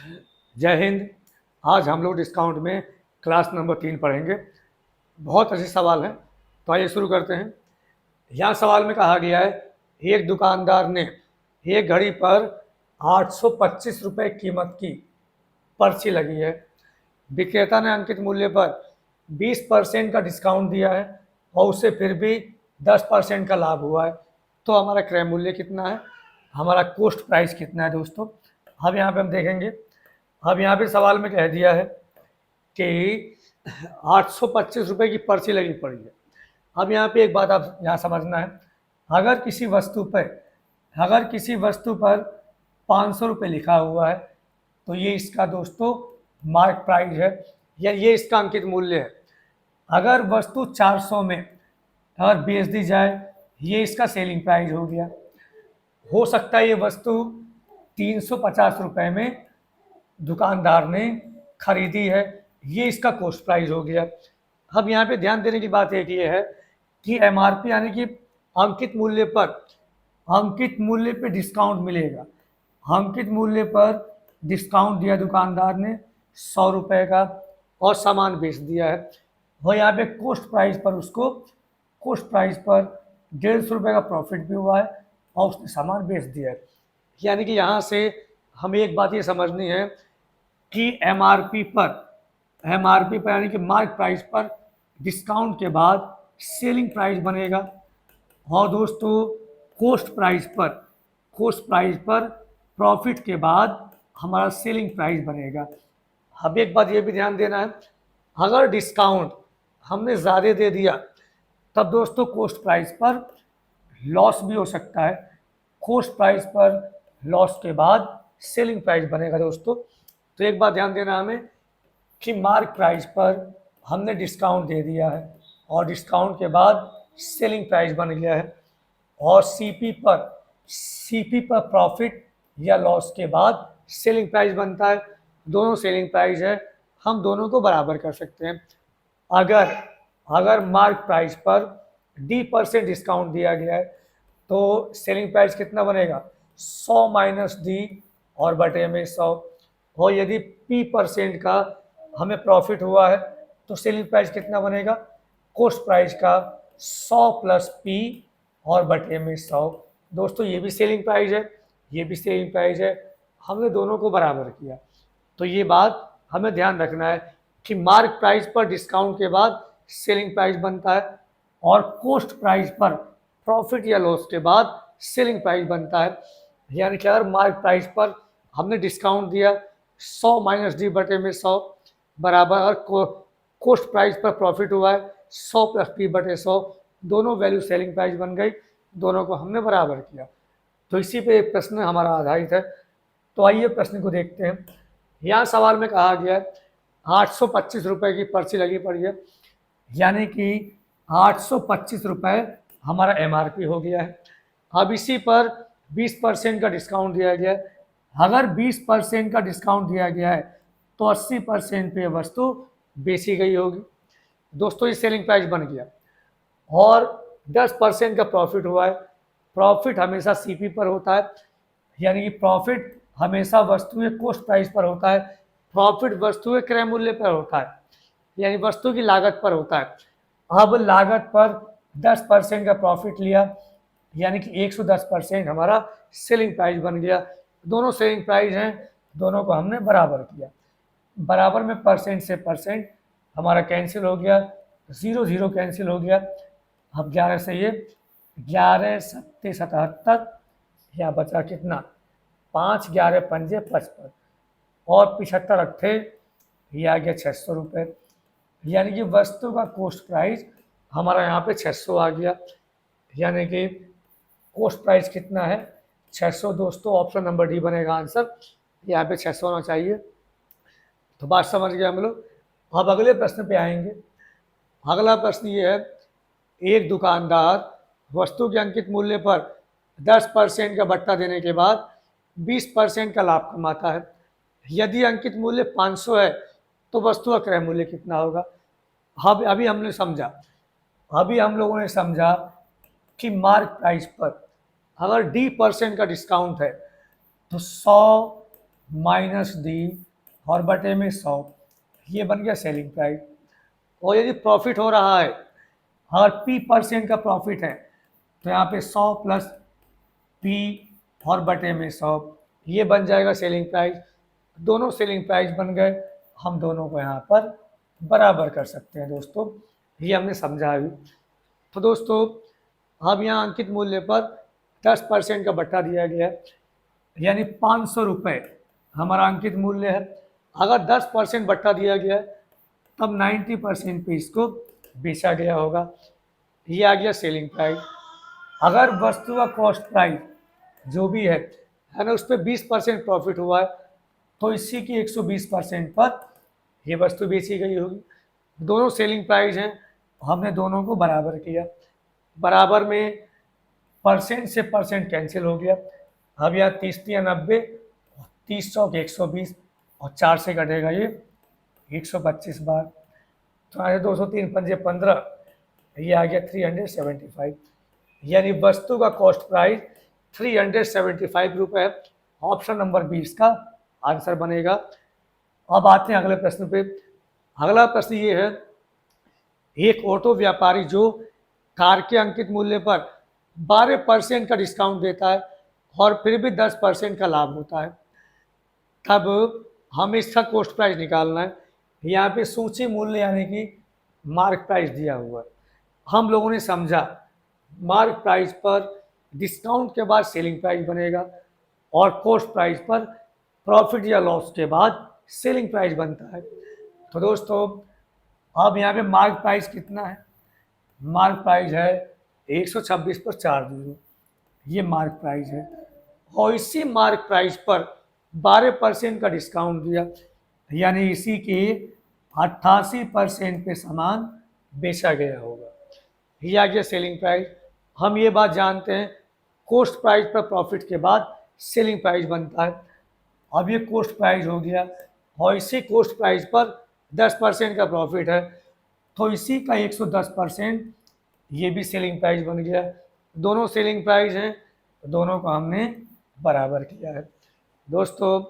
जय हिंद। आज हम लोग डिस्काउंट में क्लास नंबर 3 पढ़ेंगे। बहुत अच्छे सवाल हैं, तो आइए शुरू करते हैं। यहाँ सवाल में कहा गया है, एक दुकानदार ने एक घड़ी पर 825 रुपये कीमत की पर्ची लगी है। विक्रेता ने अंकित मूल्य पर 20% का डिस्काउंट दिया है और उसे फिर भी 10% का लाभ हुआ है। तो हमारा क्रय मूल्य कितना है, हमारा कॉस्ट प्राइस कितना है दोस्तों। अब यहाँ पे हम देखेंगे। अब यहाँ पे सवाल में कह दिया है कि 825 रुपये की पर्ची लगी पड़ी है। अब यहाँ पे एक बात आप यहाँ समझना है, अगर किसी वस्तु पर 500 रुपये लिखा हुआ है तो ये इसका दोस्तों मार्क प्राइस है या ये इसका अंकित मूल्य है। अगर वस्तु 400 में अगर बेच दी जाए, ये इसका सेलिंग प्राइस हो गया। हो सकता है ये वस्तु 350 रुपये में दुकानदार ने खरीदी है, ये इसका कॉस्ट प्राइस हो गया। अब यहाँ पे ध्यान देने की बात एक ये है कि एमआरपी यानी कि अंकित मूल्य पे डिस्काउंट मिलेगा। अंकित मूल्य पर डिस्काउंट दिया दुकानदार ने 100 रुपये का और सामान बेच दिया है, और यहाँ पे कॉस्ट प्राइस पर 150 रुपये का प्रॉफिट भी हुआ है और उसने सामान बेच दिया है। यानी कि यहाँ से हमें एक बात ये समझनी है कि एमआरपी पर यानी कि मार्क प्राइस पर डिस्काउंट के बाद सेलिंग प्राइस बनेगा, और दोस्तों कॉस्ट प्राइस पर प्रॉफिट के बाद हमारा सेलिंग प्राइस बनेगा। अब एक बात ये भी ध्यान देना है, अगर डिस्काउंट हमने ज़्यादा दे दिया तब दोस्तों कॉस्ट प्राइस पर लॉस भी हो सकता है। कॉस्ट प्राइस पर लॉस के बाद सेलिंग प्राइस बनेगा दोस्तों। तो एक बात ध्यान देना हमें कि मार्क प्राइस पर हमने डिस्काउंट दे दिया है और डिस्काउंट के बाद सेलिंग प्राइस बन गया है, और सीपी पर प्रॉफिट या लॉस के बाद सेलिंग प्राइस बनता है। दोनों सेलिंग प्राइस है, हम दोनों को बराबर कर सकते हैं। अगर मार्क प्राइस पर D% डिस्काउंट दिया गया है तो सेलिंग प्राइस कितना बनेगा, 100 माइनस D और बटे में 100। और यदि P% का हमें प्रॉफिट हुआ है तो सेलिंग प्राइस कितना बनेगा, कॉस्ट प्राइस का 100 प्लस P और बटे में 100। दोस्तों ये भी सेलिंग प्राइस है, ये भी सेलिंग प्राइस है, हमने दोनों को बराबर किया। तो ये बात हमें ध्यान रखना है कि मार्क प्राइस पर डिस्काउंट के बाद सेलिंग प्राइस बनता है और कॉस्ट प्राइस पर प्रॉफिट या लॉस के बाद सेलिंग प्राइस बनता है। यानी कि अगर मार्क प्राइस पर हमने डिस्काउंट दिया 100 माइनस D बटे में 100 बराबर, और कॉस्ट प्राइस पर प्रॉफिट हुआ है 100 प्लस P बटे 100, दोनों वैल्यू सेलिंग प्राइस बन गई, दोनों को हमने बराबर किया। तो इसी पे एक प्रश्न हमारा आधारित है। तो आइए प्रश्न को देखते हैं। यहाँ सवाल में कहा गया है 825 रुपये की पर्ची लगी पड़ी है, यानी कि 825 रुपये हमारा एमआरपी हो गया है। अब इसी पर 20% का डिस्काउंट दिया गया है। अगर 20% का डिस्काउंट दिया गया है तो 80% पे वस्तु बेची गई होगी। दोस्तों ये सेलिंग प्राइस बन गया, और 10% का प्रॉफिट हुआ है। प्रॉफिट हमेशा सीपी पर होता है, यानी कि प्रॉफिट हमेशा वस्तु के कॉस्ट प्राइस पर होता है, प्रॉफिट वस्तु के क्रय मूल्य पर होता है, यानी वस्तु की लागत पर होता है। अब लागत पर 10% का प्रॉफिट लिया, यानी कि 110% हमारा सेलिंग प्राइस बन गया। दोनों सेलिंग प्राइस हैं, दोनों को हमने बराबर किया। बराबर में परसेंट से परसेंट हमारा कैंसिल हो गया, 0 0 कैंसिल हो गया। अब 11 से ये 11 सत्ते 77, या बचा कितना, 5 11 पंजे 55 और 75 अट्ठे, ये आ गया 600 रुपये। यानी कि वस्तु का कॉस्ट प्राइस हमारा यहाँ पे 600 आ गया। यानी कि कॉस्ट प्राइस कितना है, 600। दोस्तों ऑप्शन नंबर डी बनेगा आंसर, यहाँ पे 600 होना चाहिए। तो बात समझ गए हम लोग। अब अगले प्रश्न पे आएंगे। अगला प्रश्न ये है, एक दुकानदार वस्तु के अंकित मूल्य पर 10% का बट्टा देने के बाद 20% का लाभ कमाता है। यदि अंकित मूल्य 500 है तो वस्तु का क्रय मूल्य कितना होगा। अभी हम लोगों ने समझा कि मार्क प्राइस पर अगर D% का डिस्काउंट है तो 100 माइनस डी और बटे में 100, ये बन गया सेलिंग प्राइस। और यदि प्रॉफिट हो रहा है, अगर P% का प्रॉफिट है तो यहाँ पे 100 प्लस P और बटे में 100, ये बन जाएगा सेलिंग प्राइस। दोनों सेलिंग प्राइस बन गए, हम दोनों को यहाँ पर बराबर कर सकते हैं दोस्तों, ये हमने समझा अभी। तो दोस्तों अब यहाँ अंकित मूल्य पर 10% का बट्टा दिया गया है, यानी 500 रुपये हमारा अंकित मूल्य है। अगर 10% बट्टा दिया गया है तब 90% पे इसको बेचा गया होगा, ये आ गया सेलिंग प्राइस। अगर वस्तु का कॉस्ट प्राइस जो भी है ना, उस पर 20% प्रॉफिट हुआ है तो इसी की 120% पर ये वस्तु बेची गई होगी। दोनों सेलिंग प्राइस हैं, हमने दोनों को बराबर किया, बराबर में परसेंट से परसेंट कैंसिल हो गया। अब यहाँ 30 या 90, 30 चौक 120 और 4 से कटेगा ये 125 बार, तो आगे 203 पंजे 15, ये आ गया 375, यानी वस्तु का कॉस्ट प्राइस 375 रुपये है। ऑप्शन नंबर 20 का आंसर बनेगा। अब आते हैं अगले प्रश्न पे। अगला प्रश्न ये है, एक ऑटो व्यापारी जो कार के अंकित मूल्य पर 12% का डिस्काउंट देता है और फिर भी 10% का लाभ होता है, तब हमें इसका कॉस्ट प्राइस निकालना है। यहाँ पे सूची मूल्य यानी कि मार्क प्राइस दिया हुआ है। हम लोगों ने समझा मार्क प्राइस पर डिस्काउंट के बाद सेलिंग प्राइस बनेगा और कॉस्ट प्राइस पर प्रॉफिट या लॉस के बाद सेलिंग प्राइस बनता है। तो दोस्तों अब यहाँ पे मार्क प्राइस कितना है, मार्क प्राइस है 126 पर 4 जीरो, ये मार्क प्राइस है। और इसी मार्क प्राइस पर 12% का डिस्काउंट दिया, यानी इसी के 88% पे सामान बेचा गया होगा, ये आ गया सेलिंग प्राइस। हम ये बात जानते हैं कॉस्ट प्राइस पर प्रॉफिट के बाद सेलिंग प्राइस बनता है। अब ये कॉस्ट प्राइस हो गया और इसी कॉस्ट प्राइस पर 10% का प्रॉफिट है, तो इसी का 110% ये भी सेलिंग प्राइस बन गया। दोनों सेलिंग प्राइस हैं, दोनों को हमने बराबर किया है। दोस्तों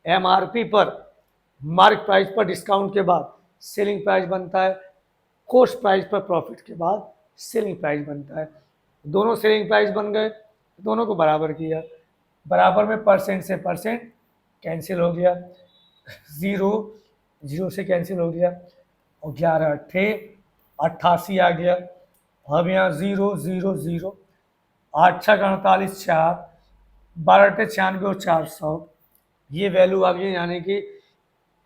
MRP पर मार्क प्राइस पर डिस्काउंट के बाद सेलिंग प्राइस बनता है, कॉस्ट प्राइस पर प्रॉफिट के बाद सेलिंग प्राइस बनता है। दोनों सेलिंग प्राइस बन गए, दोनों को बराबर किया, बराबर में परसेंट से परसेंट कैंसिल हो गया, 0 0 से कैंसिल हो गया और 11 अट्ठे 88 आ गया। अब यहाँ 0 0 0, 8 छः 48, 4 12 अट्ठे 96 और 400, ये वैल्यू आ गई, यानी कि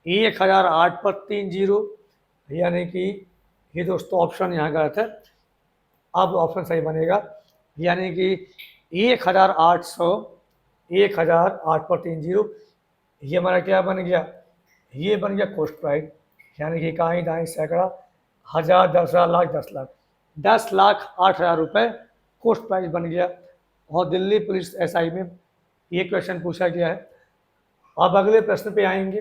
1008 पर 3 जीरो, यानी कि ये दोस्तों ऑप्शन यहाँ गलत है, अब ऑप्शन सही बनेगा, यानी कि 1800, 1008 पर 3 जीरो, ये हमारा क्या बन गया, ये बन गया कॉस्ट प्राइस, यानी कि इकाई दाई सैकड़ा 1000 10,000 लाख 10 लाख 10,08,000 रुपये कॉस्ट प्राइस बन गया। और दिल्ली पुलिस SI में ये क्वेश्चन पूछा गया है। अब अगले प्रश्न पे आएंगे।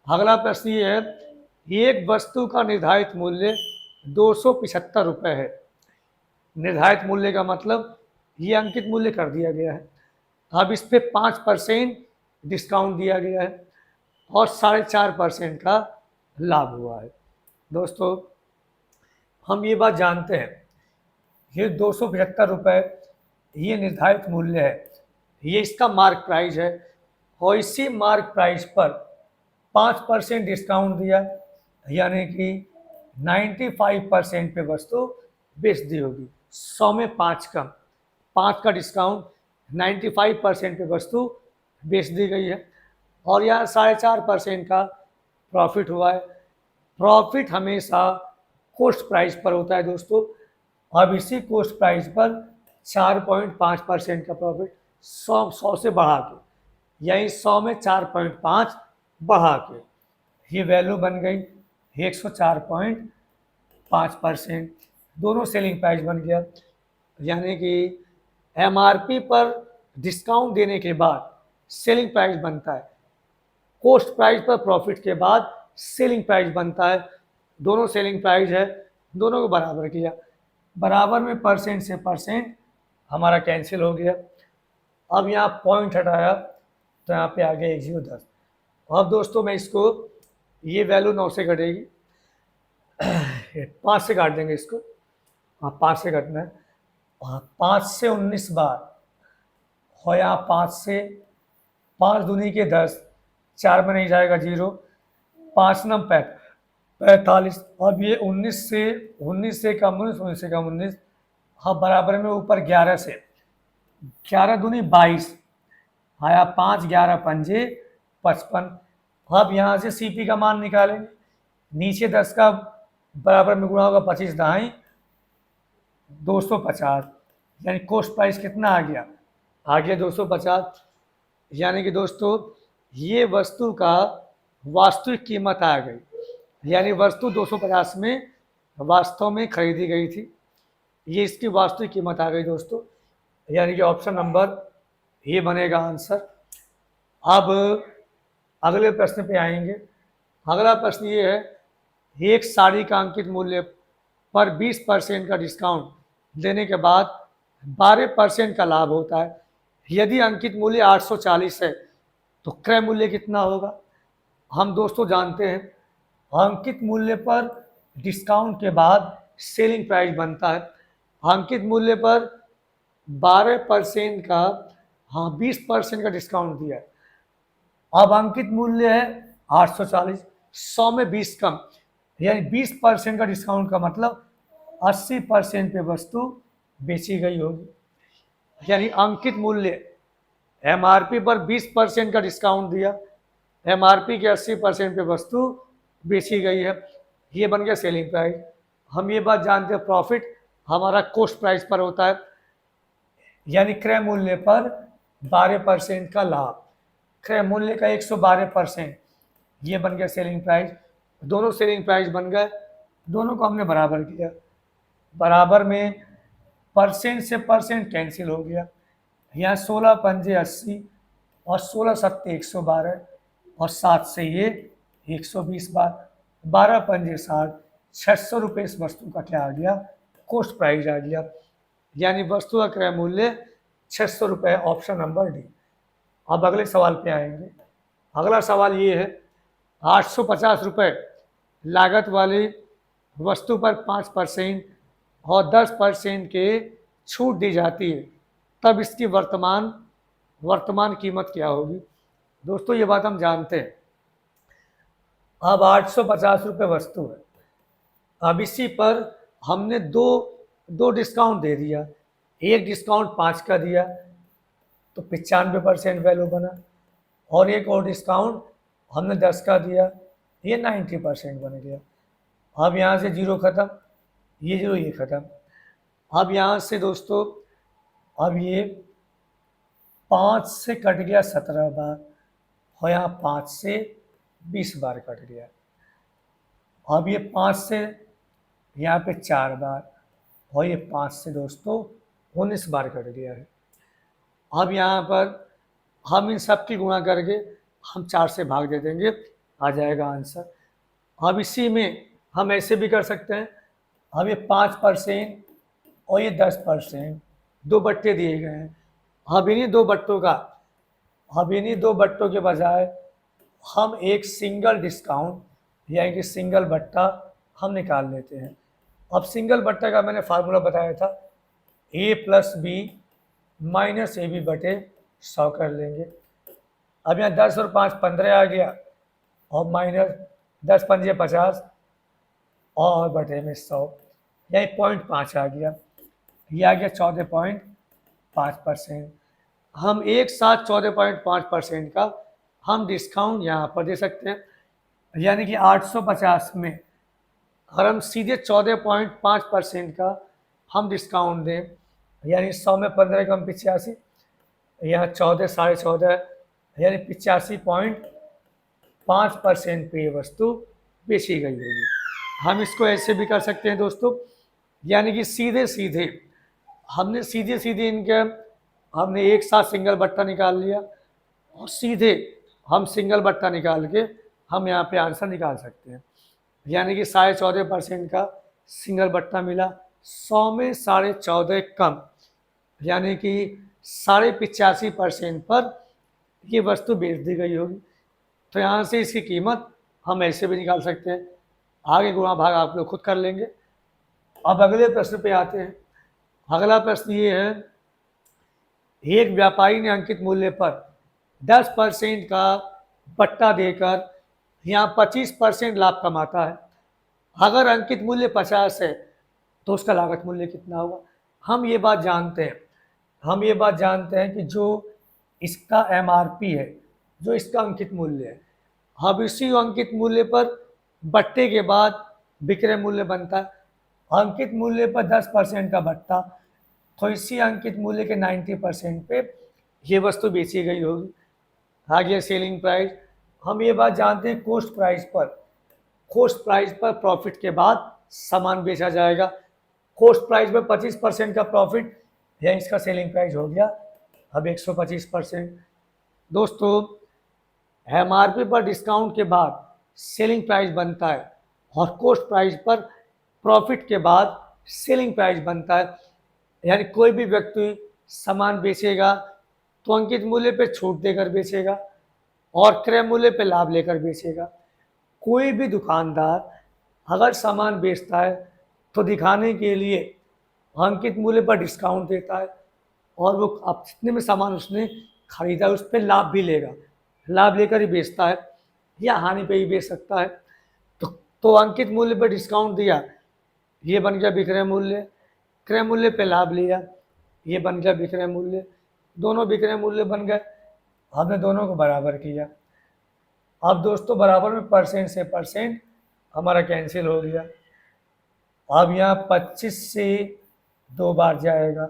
अगला प्रश्न ये है, एक वस्तु का निर्धारित मूल्य 275 रुपये है। निर्धारित मूल्य का मतलब ये अंकित मूल्य कर दिया गया है। अब इस पे 5% डिस्काउंट दिया गया है और 4.5% का लाभ हुआ है। दोस्तों हम ये बात जानते हैं, ये 275 रुपये ये निर्धारित मूल्य है, ये इसका मार्क प्राइस है और इसी मार्क प्राइस पर 5% डिस्काउंट दिया, यानी कि 95% पे वस्तु बेच दी होगी। 100 में 5 कम, 5 का डिस्काउंट, 95% पे वस्तु बेच दी गई है और यहाँ 4.5% का प्रॉफिट हुआ है। प्रॉफिट हमेशा कॉस्ट प्राइस पर होता है दोस्तों। अब इसी कॉस्ट प्राइस पर 4.5% का प्रॉफिट 100 से बढ़ा के, यानी 100 में 4.5 बढ़ा के ये वैल्यू बन गई 104.5%। दोनों सेलिंग प्राइस बन गया, यानी कि MRP पर डिस्काउंट देने के बाद सेलिंग प्राइस बनता है, कॉस्ट प्राइस पर प्रॉफिट के बाद सेलिंग प्राइस बनता है। दोनों सेलिंग प्राइस है, दोनों को बराबर किया, बराबर में परसेंट से परसेंट हमारा कैंसिल हो गया। अब यहाँ पॉइंट हटाया तो यहाँ पे आ गया 1 0 10। अब दोस्तों मैं इसको, ये वैल्यू 9 से घटेगी, 5 से काट देंगे इसको। हाँ 5 से घटना है। हाँ 5 से 19 बार हो, यहाँ 5 से 5 दूनी के 10, 4 में नहीं जाएगा 0, 5 नम 45। अब ये 19 से कम 19, हाँ बराबर में ऊपर 11 से, 11 दूनी 22, आया 5 11 पंजे 55। अब यहाँ से सीपी का मान निकालेंगे, नीचे 10 का बराबर में गुणा होगा 25 दहाई 250, यानी कॉस्ट प्राइस कितना आ गया 250। यानी कि दोस्तों ये वस्तु का वास्तविक कीमत आ गई, यानी वस्तु 250 में वास्तव में खरीदी गई थी, ये इसकी वास्तविक कीमत आ गई दोस्तों। यानी कि ऑप्शन नंबर ये बनेगा आंसर। अब अगले प्रश्न पे आएंगे। अगला प्रश्न ये है, एक साड़ी का अंकित मूल्य पर 20% का डिस्काउंट देने के बाद 12% का लाभ होता है। यदि अंकित मूल्य 840 है तो क्रय मूल्य कितना होगा? हम दोस्तों जानते हैं अंकित मूल्य पर डिस्काउंट के बाद सेलिंग प्राइस बनता है। अंकित मूल्य पर 12% का, हाँ 20% का डिस्काउंट दिया है। अब अंकित मूल्य है 840, 100 में 20 कम, यानी 20% का डिस्काउंट का मतलब 80% पे वस्तु बेची गई होगी। यानी अंकित मूल्य एमआरपी पर 20% का डिस्काउंट दिया, एमआरपी के 80% पे वस्तु बेची गई है, ये बन गया सेलिंग प्राइस। हम ये बात जानते हैं प्रॉफिट हमारा कॉस्ट प्राइस पर होता है, यानी क्रय मूल्य पर 12% का लाभ, क्रय मूल्य का 112%, ये बन गया सेलिंग प्राइस। दोनों सेलिंग प्राइस बन गए, दोनों को हमने बराबर किया, बराबर में परसेंट से परसेंट कैंसिल हो गया। यहाँ 16 पंजे 80 और 16 सत्ते 112 और 7 से ये 120 बार, 12 पंजे 60, 600 रुपये इस वस्तु का क्या आ गया? कॉस्ट प्राइस आ गया। यानी वस्तु का क्रय मूल्य 600 रुपये, ऑप्शन नंबर डी। अब अगले सवाल पे आएंगे। अगला सवाल ये है, 850 रुपये लागत वाली वस्तु पर 5% और 10% के छूट दी जाती है, तब इसकी वर्तमान कीमत क्या होगी? दोस्तों ये बात हम जानते हैं। अब 850 रुपये वस्तु है, अब इसी पर हमने दो डिस्काउंट दे दिया, एक डिस्काउंट 5 का दिया तो 95% वैल्यू बना, और एक और डिस्काउंट हमने 10 का दिया, ये 90% बन गया। अब यहाँ से 0 खत्म, ये 0 ये खत्म। अब यहाँ से दोस्तों अब ये 5 से कट गया 17 बार और यहाँ 5 से 20 बार कट गया। अब ये 5 से यहाँ पे 4 बार और ये 5 से दोस्तों 19 बार कट गया है। अब यहाँ पर हम इन सब की गुणा करके हम 4 से भाग दे देंगे, आ जाएगा आंसर। अब इसी में हम ऐसे भी कर सकते हैं, अब ये 5% और ये 10%, 2 बट्टे दिए गए हैं। अब इन्हीं दो बट्टों के बजाय हम एक सिंगल डिस्काउंट यानी कि सिंगल बट्टा हम निकाल लेते हैं। अब सिंगल बट्टा का मैंने फार्मूला बताया था, a + b - ab बटे 100 कर लेंगे। अब यहाँ 10 और 5 15 आ गया और माइनस 10 पंजे 50 और बटे में 100, यानी 0.5 आ गया, ये आ गया 14.5%। हम एक साथ 14.5% का हम डिस्काउंट यहाँ पर दे सकते हैं, यानी कि 850 में अगर हम सीधे 14.5% का हम डिस्काउंट दें, यानी 100 में 15 कम 85, यहाँ 14 साढ़े 14, यानी 85.5% पे वस्तु बेची गई होगी। हम इसको ऐसे भी कर सकते हैं दोस्तों, यानी कि सीधे हमने एक साथ सिंगल बट्टा निकाल लिया और सीधे हम सिंगल बट्टा निकाल के हम यहाँ पे आंसर निकाल सकते हैं। यानी कि 14.5% का सिंगल बट्टा मिला, 100 में 14.5 कम, यानी कि 85.5% पर ये वस्तु बेच दी गई होगी। तो यहाँ से इसकी कीमत हम ऐसे भी निकाल सकते हैं, आगे गुणा भाग आप लोग खुद कर लेंगे। अब अगले प्रश्न पे आते हैं। अगला प्रश्न ये है, एक व्यापारी ने अंकित मूल्य पर 10% का बट्टा देकर यहाँ 25% लाभ कमाता है। अगर अंकित मूल्य 50 है तो उसका लागत मूल्य कितना होगा? हम ये बात जानते हैं कि जो इसका MRP है, जो इसका अंकित मूल्य है, अब इसी अंकित मूल्य पर बट्टे के बाद विक्रय मूल्य बनता है। अंकित मूल्य पर 10% का बट्टा, तो इसी अंकित मूल्य के 90% पे ये वस्तु बेची गई होगी। आ गया सेलिंग प्राइस। हम ये बात जानते हैं कॉस्ट प्राइस पर प्रॉफिट के बाद सामान बेचा जाएगा। कॉस्ट प्राइस पर 25% का प्रॉफिट, यह इसका सेलिंग प्राइस हो गया। अब 125%। दोस्तों, MRP पर डिस्काउंट के बाद सेलिंग प्राइस बनता है और कॉस्ट प्राइस पर प्रॉफिट के बाद सेलिंग प्राइस बनता है। यानी कोई भी व्यक्ति सामान बेचेगा तो अंकित मूल्य पे छूट देकर बेचेगा और क्रय मूल्य पे लाभ लेकर बेचेगा। कोई भी दुकानदार अगर सामान बेचता है तो दिखाने के लिए अंकित मूल्य पर डिस्काउंट देता है और वो अब जितने में सामान उसने खरीदा उस पर लाभ भी लेगा, लाभ लेकर ही बेचता है या हानि पे ही बेच सकता है। तो अंकित मूल्य पर डिस्काउंट दिया, ये बन गया विक्रय मूल्य। क्रय मूल्य पे लाभ लिया, ये बन गया विक्रय मूल्य। दोनों विक्रय मूल्य बन गए। हमने दोनों को बराबर किया। अब दोस्तों बराबर में परसेंट से परसेंट हमारा कैंसिल हो गया। अब यहाँ 25 से 2 बार जाएगा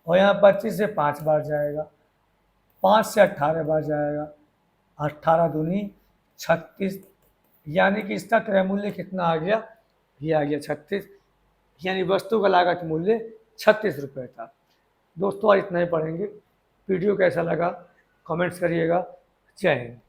और यहाँ 25 से 5 बार जाएगा, 5 से 18 बार जाएगा, 18 दूनी 36, यानी कि इसका क्रय मूल्य कितना आ गया? ये आ गया 36, यानी वस्तु का लागत मूल्य 36 रुपये था। दोस्तों आज इतना ही पढ़ेंगे। वीडियो कैसा लगा कमेंट्स करिएगा। जय हिंद।